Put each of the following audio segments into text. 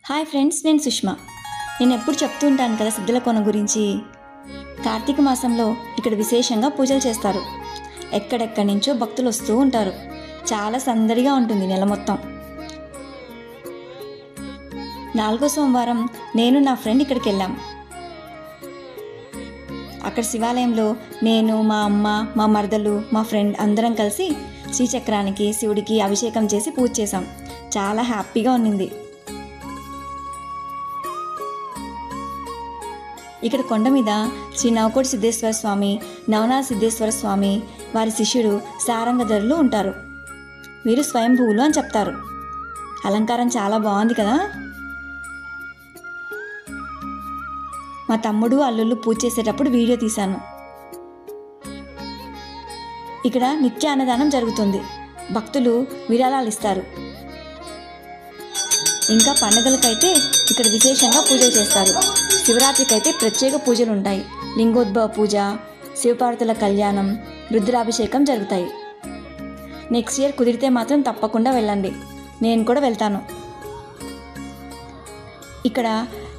Hi friends, నేను సుష్మా. నేను ఎప్పుడు చెప్తూ ఉంటాను కదా సిద్ధుల కోన గురించి. కార్తీక మాసంలో ఇక్కడ విశేషంగా పూజలు చేస్తారు. ఎక్కడెక్కడి నుంచో భక్తులు వస్తూ ఉంటారు. చాలా సందడిగా ఉంటుంది నెల మొత్తం. 4వ సోమవారం నేను నా ఫ్రెండ్ ఇక్కడికి వెళ్ళాం. అక్కడ శివాలయంలో నేను, మా అమ్మ, మా మరదలు, మా ఫ్రెండ్ అందరం కలిసి శ్రీచక్రానికి, శివుడికి అభిషేకం చేసి పూజ చేసాం. చాలా హ్యాపీగా ఉన్నింది. ఇక్కడ కొండ మీద శ్రీ నవకోటి సిద్ధేశ్వర స్వామి, నవనాథ సిద్ధేశ్వర స్వామి, వారి శిష్యుడు సారంగధరులు ఉంటారు. వీరు స్వయంభువులు అని చెప్తారు. అలంకారం చాలా బాగుంది కదా. మా తమ్ముడు, అల్లుళ్ళు పూజ చేసేటప్పుడు వీడియో తీశాను. ఇక్కడ నిత్య అన్నదానం జరుగుతుంది. భక్తులు విరాళాలు ఇస్తారు. ఇంకా పండుగలకైతే ఇక్కడ విశేషంగా పూజలు చేస్తారు. శివరాత్రికి అయితే ప్రత్యేక పూజలు ఉంటాయి. లింగోద్భవ పూజ, శివపార్వతుల కళ్యాణం, రుద్రాభిషేకం జరుగుతాయి. నెక్స్ట్ ఇయర్ కుదిరితే మాత్రం తప్పకుండా వెళ్ళండి. నేను కూడా వెళ్తాను. ఇక్కడ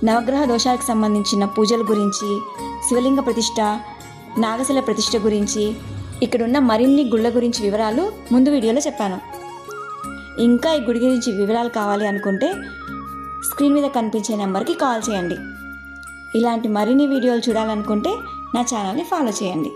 నవగ్రహ దోషాలకు సంబంధించిన పూజల గురించి, శివలింగ ప్రతిష్ట, నాగశిల ప్రతిష్ట గురించి, ఇక్కడున్న మరిన్ని గుళ్ళ గురించి వివరాలు ముందు వీడియోలో చెప్పాను. ఇంకా ఈ గుడి గురించి వివరాలు కావాలి అనుకుంటే స్క్రీన్ మీద కనిపించే నెంబర్కి కాల్ చేయండి. ఇలాంటి మరిన్ని వీడియోలు చూడాలనుకుంటే నా ఛానల్ని ఫాలో చేయండి.